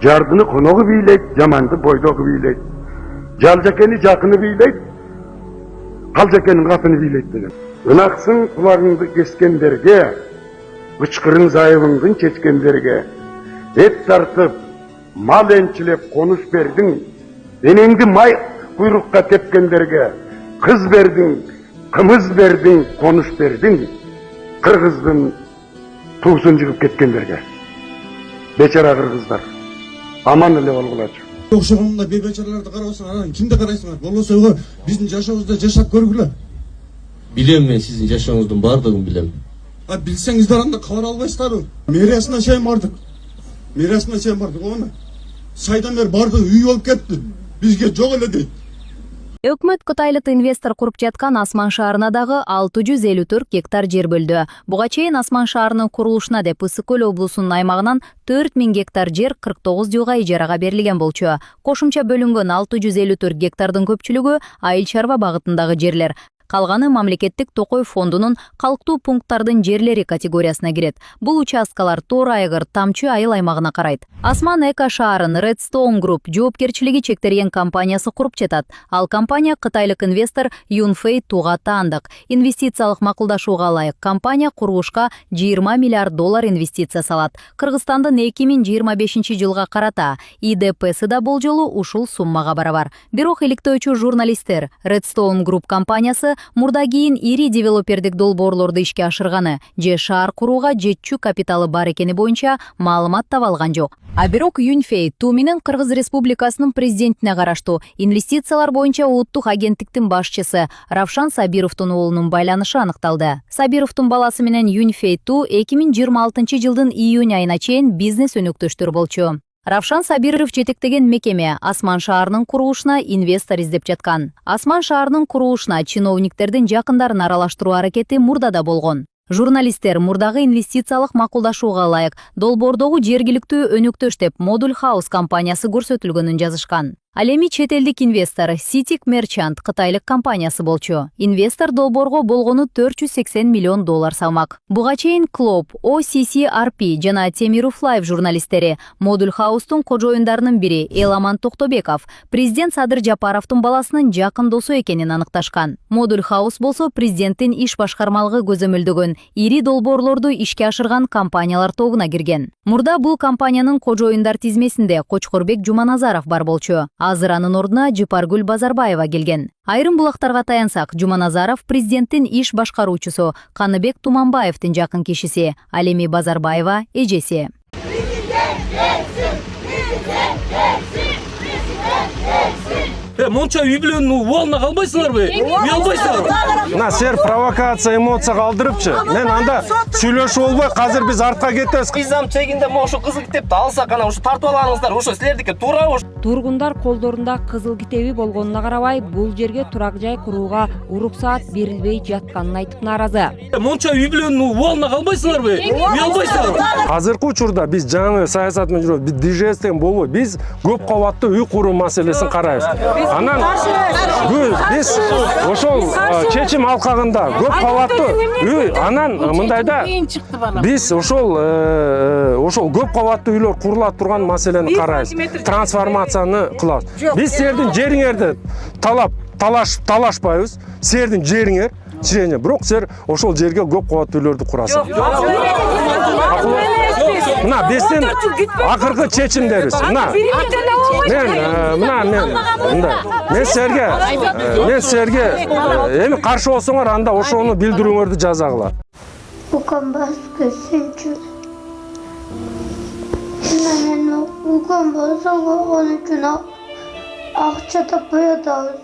Jardını konuğu biyleyt, jamandı boydoğu biyleyt. Jaljakeni jakını biyleyt, kaljakenin kapını biyleyt dedim. Inaksın kulağındı keskenlerge, bıçkırın zayıvındın çeçkenlerge, et tartıp, mal ençilep konuş verdin, enengdi may kuyrukka tepkenlerge, kız verdin, kımız verdin, konuş verdin, Kırgızdın tuğsun çıkıp ketkenlerge. Beçara kırgızlar. Aman ele olgulaçı. Okşağımda bir beçaralarda karabasın, anan kimde karayısınlar? Bolsa oğlu bizim yaşamımızda yaşap görgülü. Bilem ben sizin yaşamınızdan bardığını bilem. Ha bilsengizler anda kavar albaysızlar. Meriyasına şey vardık. Meriyasına şey vardık onu. Saydan beri bardığı üy olup ketti. Bizge çok öyle değil. Өкмөт Кытайлык инвестор куруп жаткан Асман шаарына дагы 654 гектар жер бөлдү. Буга чейин Асман шаарынын курулушуна деп Ысык Көл облусунун аймагынан 4000 гектар жер 49 жылга ижарага берилген болчу. Кошумча бөлүнгөн 654 гектардын көпчүлүгү айыл чарба багытындагы жерлер. Калганы мамлекеттик Токой фондунун калктуу пункттардын жерлери категориясына кирет. Бул участкалар Тор Айгыр, Тамчы айыл аймагына карайт. Асман Эко шаарын Redstone Group жоопкерчилиги чектелген компаниясы куруп жатат. Ал компания кытайлык инвестор Юнфэй Туга таандык. Инвестициялык макулдашууга ылайык компания курулушка 20 миллиард доллар инвестиция салат. Кыргызстандын 2025 жылга карата ИДПсы да болжолу ушул суммага барабар. Бирок иликтөөчү журналисттер Redstone Group компаниясы мурда кийин ири девелопердик долбоорлорду ишке ашырганы же шаар курууга жетчү капиталы бар экени боюнча маалымат таба алган жок. А бирок Юнфэй Ту менен Кыргыз Республикасынын президентине караштуу инвестициялар боюнча улуттук агенттиктин башчысы Равшан Сабировдун уулунун байланышы аныкталды. Сабировдун баласы менен Юнфэй Ту 2026 жылдын июнь айына чейин бизнес өнөктөштөр болчу. Равшан Сабиров жетектеген мекеме Асман шаарынын курулушуна инвестор издеп жаткан. Асман шаарынын курулушуна чиновниктердин жакындарын аралаштыруу аракети мурда да болгон. Журналисттер мурдагы инвестициялык макулдашууга ылайык долбоордогу жергиликтүү өнөктөш деп Модуль Хаус компаниясы көрсөтүлгөнүн жазышкан. Ал эми чет элдик инвестор Citic Merchant кытайлык компаниясы болчу. Инвестор долбоорго болгону 480 миллион доллар салмак. Буга чейин Клоп, OCCRP жана Темиров Лайв журналисттери Модуль Хаустун кожоюндарынын бири Эламан Токтобеков президент Садыр Жапаровдун баласынын жакын досу экенин аныкташкан. Модуль Хаус болсо президенттин иш башкармалыгы көзөмөлдөгөн ири долбоорлорду ишке ашырган компаниялар тобуна кирген. Мурда бул компаниянын кожоюндар тизмесинде Кочкорбек Жуманазаров бар болчу. Азыр анын ордуна Жыпаргүл Базарбаева келген. Айрым булактарга таянсак, Жуманазаров президенттин иш башкаруучусу, Каныбек Туманбаевдин жакын кишиси, ал эми Базарбаева эжеси. Монча үй билен уолна калбайсыңарбы? Үй албайсыңар? Мына сер провокация, эмоция калтырыпчы. Мен анда сүйлөшүп болбой, азыр биз артка кетебиз. Кызам чегинде ошо кызыл китепти алсак, анан ошо тартып алганыңыздар, ошо силердики туура. Тургундар колдорунда кызыл китеби болгонуна карабай, бул жерге турак жай курууга уруксаат берилбей жатканын айтып нааразы. Монча үй билен уолна калбайсыңарбы? Үй албайсыңар? Азыркы учурда биз жаңы саясат менен жүрөбүз. Биз ДЖСтен болбой, биз көп кабаттуу үй куруу маселесин карайбыз. Анан биз ошол чечим алкагында көп кабаттуу үй, анан мындайда биз ошол көп кабаттуу үйлөр курулат турган маселени карайбыз. Трансформацияны кылабыз. Биз силердин жериңерди талашпайбыз. Силердин жериңер чирене, бирок силер ошол жерге көп кабаттуу үйлөрдү курасыңар. Мына биздин акыркы чечимдерибиз. Мен силерге эми каршы болсоңор, анда ошону билдирүүңөрдү жазагыла. Укам баскы сенчу. Мен укам баскы onun için акча таппай атабыз.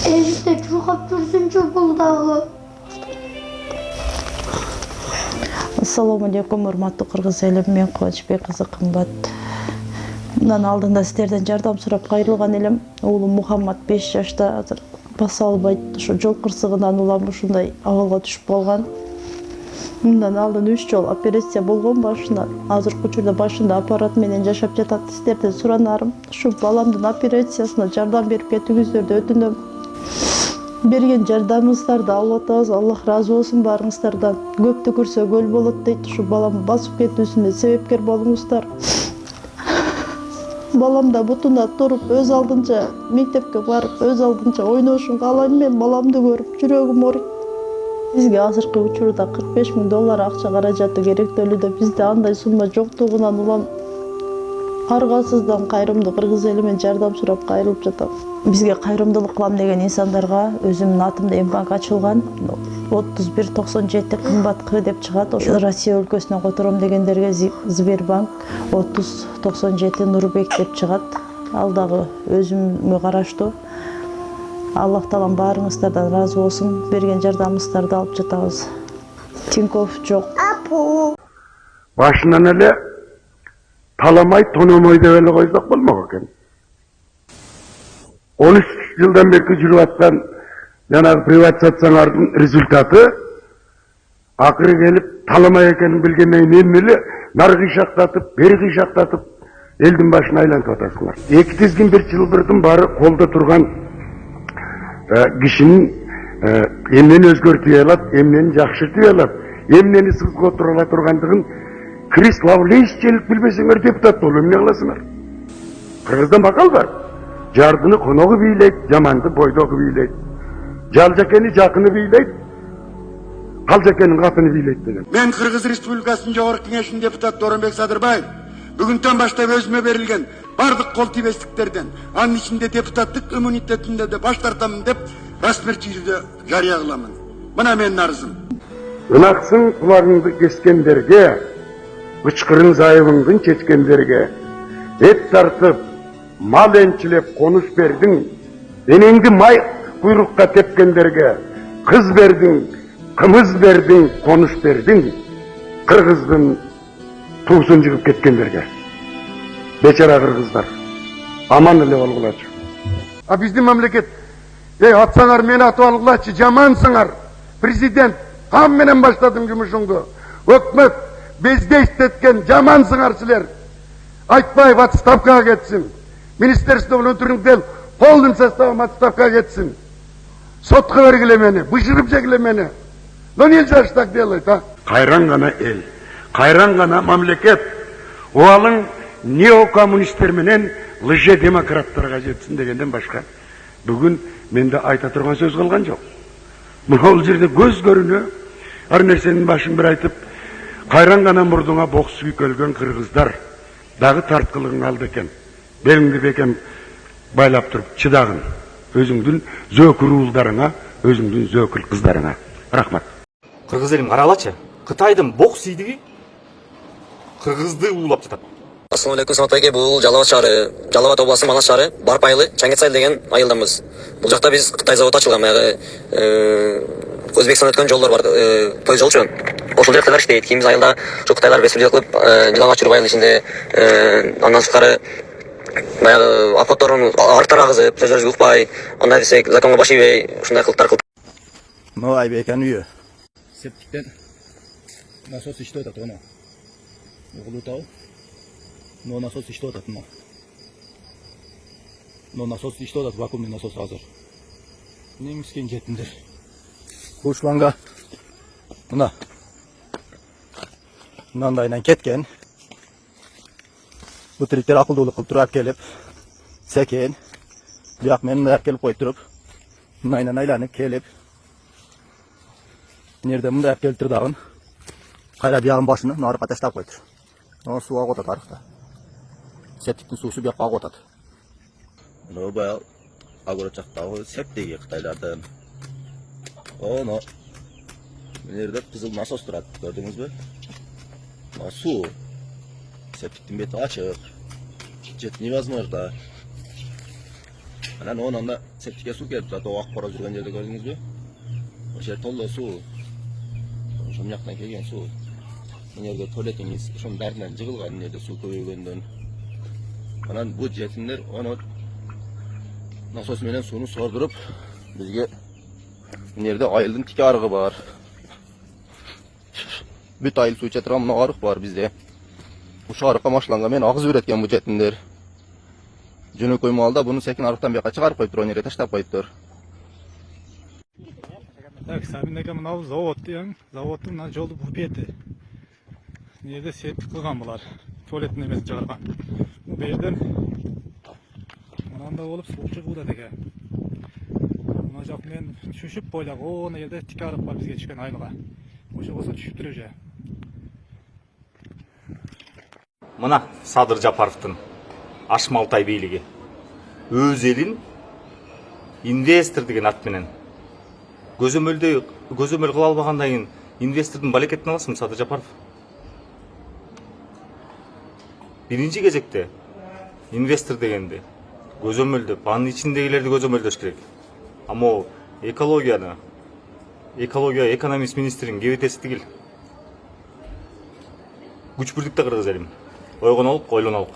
Эжде чуркап жүрсүнчү бул дагы. Ассаламу алейкум, урматтуу кыргыз элим, мен Кубанычбек кызы Кымбат. Мындан алдында силерден жардам сурап кайрылган элем. Уулум Мухаммад 5 жашта, азыр баса албайт. Ошо жол кырсыгынан улам ушундай абалга түшүп калган. Мындан алдын 3 жол операция болгон башынан. Азыркы учурда башында аппарат менен жашап жатат. Силерден суранарым, ушу баламдын операциясына жардам берип кетүүңүздөрдү өтүнөм. Берген жардамыңыздарды алып атабыз. Аллах разы болсун барыңыздардан. Көптү көрсө көл болот дейт. Ушу балам басып кетүүсүнө себепкер болуңуздар. Балам да бутуна туруп өз алдынча мектепке барып, өз алдынча ойношун каалайм. Мен баламды көрүп жүрөгүм ооруйт. Бизге азыркы учурда $45,000 акча каражаты керектөлүүдө. Бизде андай сумма жоктугунан улам аргасыздан кайрымдуу кыргыз эли менен жардам сурап кайрылып жатам. Бизге кайрымдуулук кылам деген инсандарга өзүмдүн атымда банк ачылган. 3197 кымбат К деп чыгат. Ошо Россия өлкөсүнөн котором дегендерге Сбербанк 3097 Нурбек деп чыгат. Ал дагы өзүмө караштуу. Аллах таалам баарыңыздардан ыраазы болсун. Берген жардамыңыздарды алып жатабыз. Тинькофф жок. Башынан эле таламай, тономой деп эле койсок болмок экен. 13 жылдан бери жүрүп аткан жанагы приватизациялардын результаты акыры келип таламай экенин билгенден кийин эмне нары кыйшактатып, бери кыйшактатып элдин башын айлантып атасыңар. Эки тизгин бир жылбырдын баары колдо турган кишинин эмнени өзгөртүп алат, эмнени жакшыртып алат, эмнени сызготура ала тургандыгын Крис Лавлейшчилик билбесеңер депутат болуп эмне кыласыңар? Кыргызда макал бар. Жардыны коногу бийлейт, жаманды бойдогу бийлейт. Жалжакени жакыны бийлейт, калжакенин катыны бийлейт деген. Мен Кыргыз Республикасынын Жогорку Кеңешинин депутаты Оронбек Садырбаев бүгүндөн баштап өзүмө берилген бардык кол тийбестиктерден, анын ичинде депутаттык иммунитетинде де баш тартамын деп расмий түрдө жарыя кыламын. Мына менин арызым. Ынаксын куларыңды кескендерге, ычкырың зайыбыңдын чечкендерге, эт тартып, мал энчилеп конуш бердиң, энеңди май куйрукка тепкендерге, кыз бердиң, кымыз бердиң, конуш бердиң, кыргыздын туусун жыгып кеткендерге. Бечара кыргыздар, аман эле болгулачы. А биздин мамлекет, атсаңар мени атып алгылачы, жамансыңар. Президент, кам менен баштадым жумушуңду. Өкмөт, бездейстеткен, жамансыңар силер. Айтбаев отставкага кетсин. Министерство внутренних дел полным составом отставкага кетсин. Сотко бергиле мени, бышырып жегиле мени. Но нельзя ж так делать, а? Кайран гана эл, кайран гана мамлекет. Уалың неокоммунисттер менен лже-демократтарга жетсин дегенден башка. Бүгүн менде айта турган сөз калган жок. Бул жерде көз көрүнө, ар нерсенин башын бир айтып, кайран гана мурдуңа бок сүйкөлгөн кыргыздар дагы тарткылыгың алды экен. Белиңди бекем байлап туруп чыдагын. Өзүңдүн зөөкүр уулдарыңа, өзүңдүн зөөкүр кыздарыңа. Рахмат. Кыргыз элим каралачы. Кытайдын бок сийдиги кыргызды уулап жатат. Ассаламу алейкум, Саматбайке. Бул Жалалабад шаары, Жалалабад областынын Манас шаары, Барпайлы, Чаңгетсайыл деген айылданбыз. Бул жакта биз Кытай заводу ачылган, баягы Өзбекстан өткөн жолдор бар, той жолчу. Ошол жакталар иштейт. Кийин биз айылда ошо кытайлар беспредел кылып, жылаңач жүрүп айылдын ичинде, андан сырткары баягы апотторун арттар агызып, сөздөрүбүзгө укпай, андай десек, законго баш ийбей, ушундай кылыктар кылып. Могу Айбекенин үйү. Септиктен насос иштеп атат, оны. Угулутау. Но насос иштеп атат, но насос иштеп атат, вакуумный насос азыр. Немискен жетиндер. Бул шланга мындайынан кеткен. Бутриктер акылдуулук кылып туруп келип, секен, бияк менен мындай келип коюп туруп, мындайынан айланып келип, нерде мындай келип турдагын, кайра биягын башыны нарыкка таштап коюптур. Суу агып атат арыкта. Септиктин суусу бияка агып атат. Баягы огород жактагы септиги Кытайлардын. Мына жерде кызыл насос турат, көрдүңүзбү? Суу. Септиктин бети ачык. Жет невозможно. Анан онда септикке суу келип турат, ак бара жүргөн жерде көрдүңүзбү? Ошол жер толо суу. Ошол жактан келген суу. Мына жерде туалетиңиз ошонун баарынан жыгылган, жерде суу көбөйгөндөн. Анан бул жетиндер оны насос менен сууну сордуруп, бизге мына жерде айылдын тики арыгы бар. Бүт айыл суу иче турган мына арык бар бизде. Ушул арыкка машинага менен агызып береткен бул жетиндер. Жөнөкөй маалда буну секин арыктан бияка чыгарып коюптур, аны жерге таштап коюптур. Так, саминдеги мына завод деген, заводдун мына жолду бети. Мына жерде септик кылган булар. Туалеттин эмесин чыгарган. Бу жерден кандай болуп суу чыгууда деге. Мына жак мен түшүп бойлап, ана жерде тик арып бар бизге түшкөн айылга. Ошо болсо түшүптүр уже. Мына Садыр Жапаровдун Ашмалтай бийлиги өз элин инвестор деген ат менен көзөмөл кыла албагандан кийин инвестордун балекетин аласың Садыр Жапаров. Биринчи кезекте инвестор дегенди көзөмөлдөп, анын ичиндегилерди көзөмөлдөш керек. А могу экология экономист министрин кебетеси тигил. Күч бирдикте кыргыз элим. Ойгонолук, ойлонолук.